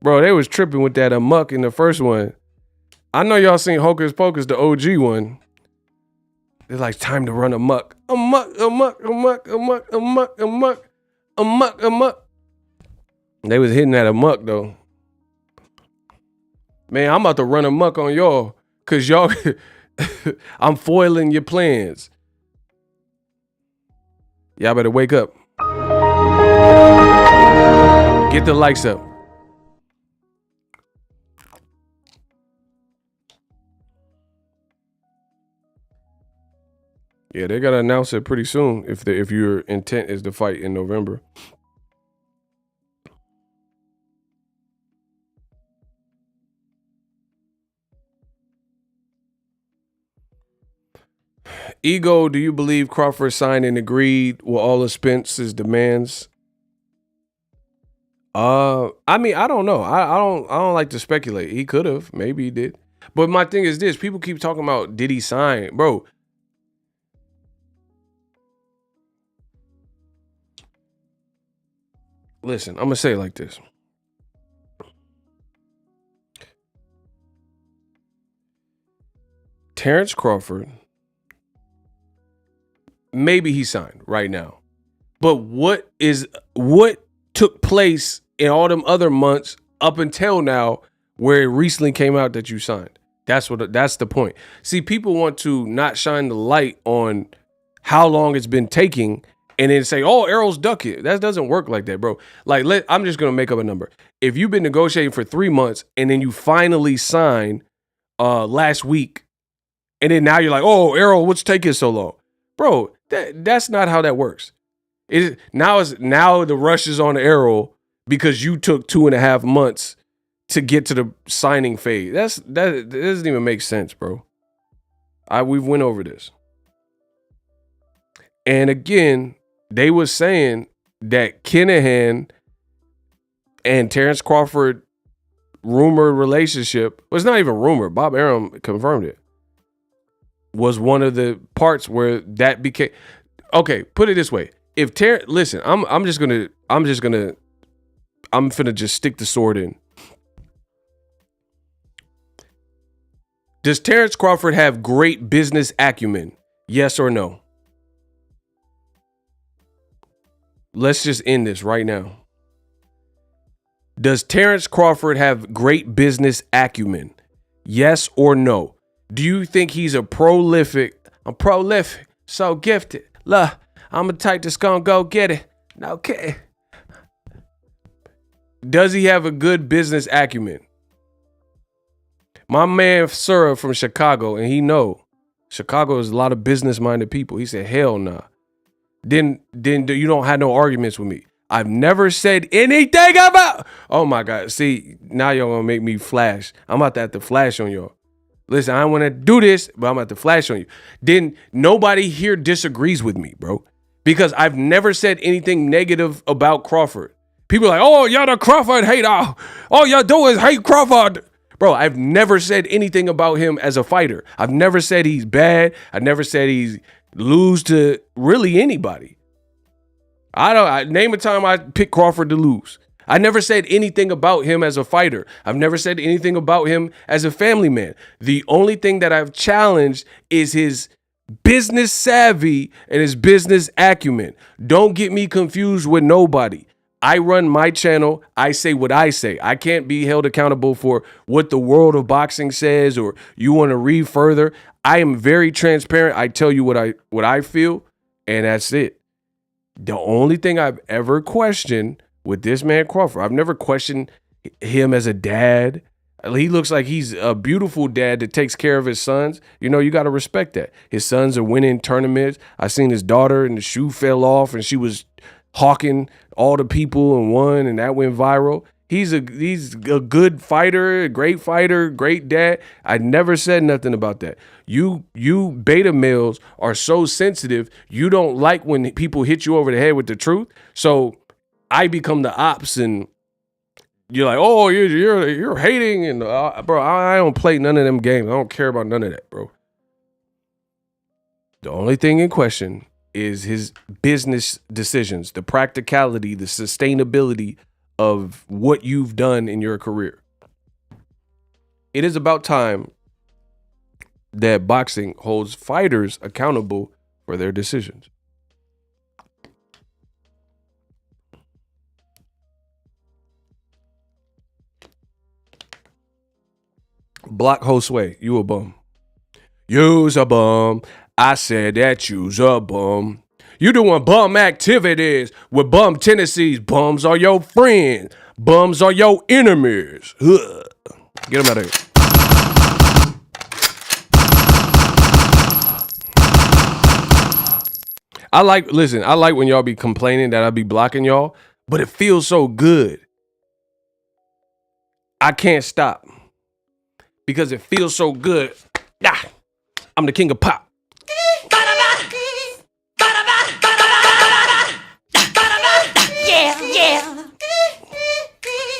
Bro, they was tripping with that amok in the first one. I know y'all seen Hocus Pocus, the OG one. It's like time to run amok. Amok. They was hitting that amok though. Man, I'm about to run amok on y'all because y'all, I'm foiling your plans. Y'all better wake up. Get the likes up. Yeah, they gotta announce it pretty soon if your intent is to fight in November. Ego, do you believe Crawford signed and agreed with all of Spence's demands? I mean, I don't know. I don't like to speculate. He could have, maybe he did. But my thing is this: people keep talking about did he sign, bro? Listen, I'm gonna say it like this. Terence Crawford, maybe he signed right now. But what took place in all them other months up until now where it recently came out that you signed? That's the point. See, people want to not shine the light on how long it's been taking and then say, oh, Errol's duck it. That doesn't work like that, bro. Like, I'm just going to make up a number. If you've been negotiating for 3 months and then you finally sign last week, and then now you're like, oh, Errol, what's taking so long? Bro, that's not how that works. Now the rush is on Errol because you took 2.5 months to get to the signing phase. That doesn't even make sense, bro. We've went over this. And again, they were saying that Kinahan and Terence Crawford rumored relationship was not even rumored. Bob Arum confirmed it. Was one of the parts where that became okay. Put it this way: if Terence, listen, I'm finna just stick the sword in. Does Terence Crawford have great business acumen? Yes or no? Let's just end this right now. Does Terence Crawford have great business acumen? Yes or no? Do you think he's I'm prolific, so gifted. Look, I'm a type that's gonna go get it. Okay. Does he have a good business acumen? My man Sura from Chicago, and he know Chicago is a lot of business-minded people. He said, hell nah. Then you don't have no arguments with me. I've never said anything about. Oh my God. See, now y'all gonna make me flash. I'm about to have to flash on y'all. Listen, I don't want to do this, but I'm about to flash on you. Then nobody here disagrees with me, bro. Because I've never said anything negative about Crawford. People are like, oh, y'all the Crawford hater. All y'all do is hate Crawford. Bro, I've never said anything about him as a fighter. I've never said he's bad. I never said he's lose to really anybody. I name a time I picked Crawford to lose. I never said anything about him as a fighter. I've never said anything about him as a family man. The only thing that I've challenged is his business savvy and his business acumen. Don't get me confused with nobody. I run my channel. I say what I say. I can't be held accountable for what the world of boxing says or you want to read further. I am very transparent. I tell you what I feel, and that's it. The only thing I've ever questioned with this man Crawford, I've never questioned him as a dad. He looks like he's a beautiful dad that takes care of his sons. You know, you got to respect that. His sons are winning tournaments. I seen his daughter and the shoe fell off and she was hawking all the people and won, and that went viral. He's a good fighter, a great dad. I never said nothing about that. You beta males are so sensitive. You don't like when people hit you over the head with the truth. So I become the ops, and you're like, oh, you're hating, and bro, I don't play none of them games. I don't care about none of that, bro. The only thing in question is his business decisions, the practicality, the sustainability of what you've done in your career. It is about time that boxing holds fighters accountable for their decisions. Block Josue, you a bum. You's a bum. I said that you's a bum. You doing bum activities with bum tendencies. Bums are your friends. Bums are your enemies. Ugh. Get them out of here. I like when y'all be complaining that I be blocking y'all, but it feels so good. I can't stop because it feels so good. Ah, I'm the king of pop.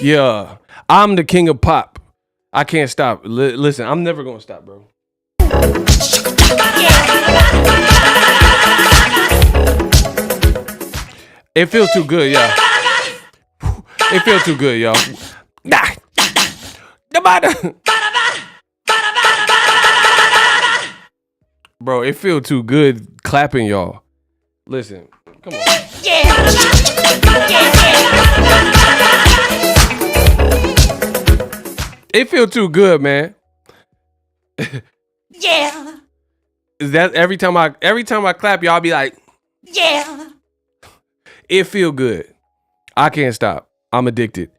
Yeah, I'm the king of pop. I can't stop. Listen, I'm never gonna stop, bro. It feels too good, y'all. It feels too good, y'all. Bro, it feels too good clapping, y'all. Listen, come on. It feels too good, man. Yeah. Is that every time I clap, y'all be like, yeah. It feel good. I can't stop. I'm addicted.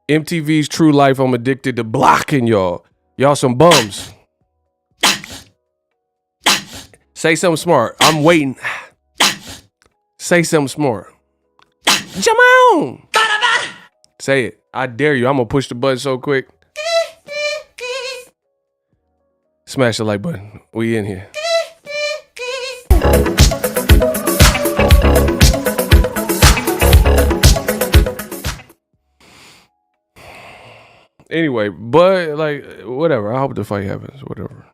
MTV's True Life, I'm addicted to blocking y'all. Y'all some bums. Say something smart. I'm waiting. Say something smart. Come on. Say it. I dare you. I'm going to push the button so quick. Smash the like button. We in here. Anyway, but like, whatever. I hope the fight happens. Whatever.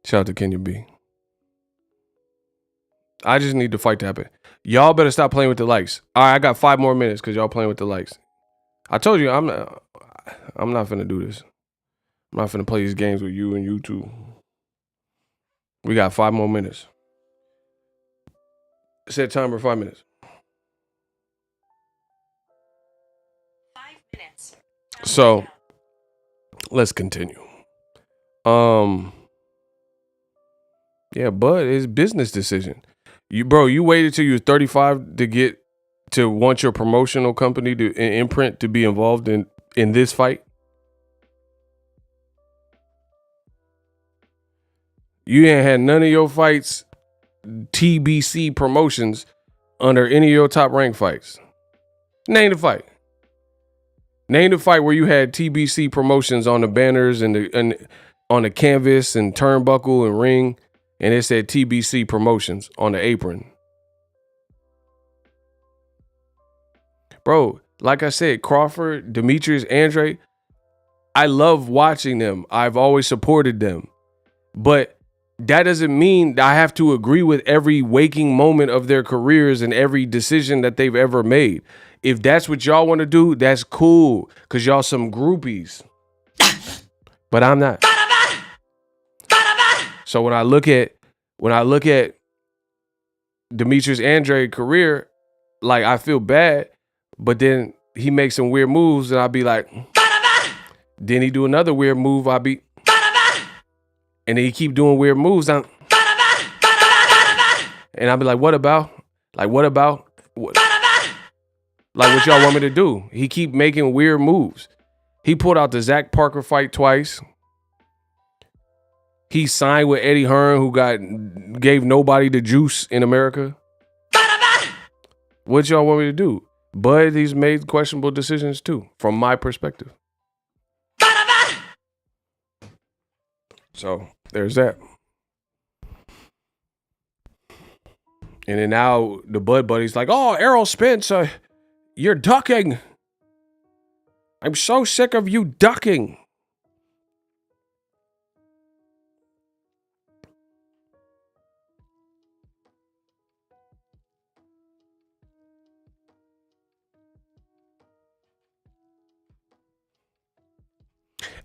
Shout out to Kenya B. I just need the fight to happen. Y'all better stop playing with the likes. All right, I got 5 more minutes because y'all playing with the likes. I told you I'm not finna do this. I'm not finna play these games with you and you too. We got 5 more minutes. Set timer 5 minutes. 5 minutes. So let's continue. Yeah, but it's business decision. You waited till you was 35 to want your promotional company to imprint to be involved in this fight. You ain't had none of your fights TBC promotions under any of your top ranked fights. Name the fight. Name the fight where you had TBC promotions on the banners and on the canvas and turnbuckle and ring, and it said TBC promotions on the apron. Bro, like I said, Crawford, Demetrius, Andre, I love watching them. I've always supported them. But that doesn't mean I have to agree with every waking moment of their careers and every decision that they've ever made. If that's what y'all want to do, that's cool, because y'all some groupies. But I'm not. So when I look at Demetrius Andre career, like, I feel bad, but then he makes some weird moves and I'll be like, then he do another weird move, I'll be, and then he keep doing weird moves. And I'll be like, what about? Like, what about? What? Like, what y'all want me to do? He keep making weird moves. He pulled out the Zach Parker fight twice. He signed with Eddie Hearn, who gave nobody the juice in America. What y'all want me to do? But he's made questionable decisions too, from my perspective. So there's that. And then now the Bud Buddy's like, oh, Errol Spence, you're ducking. I'm so sick of you ducking.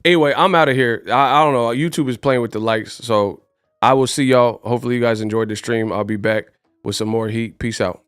Anyway, I'm out of here. I don't know. YouTube is playing with the lights. So I will see y'all. Hopefully you guys enjoyed the stream. I'll be back with some more heat. Peace out.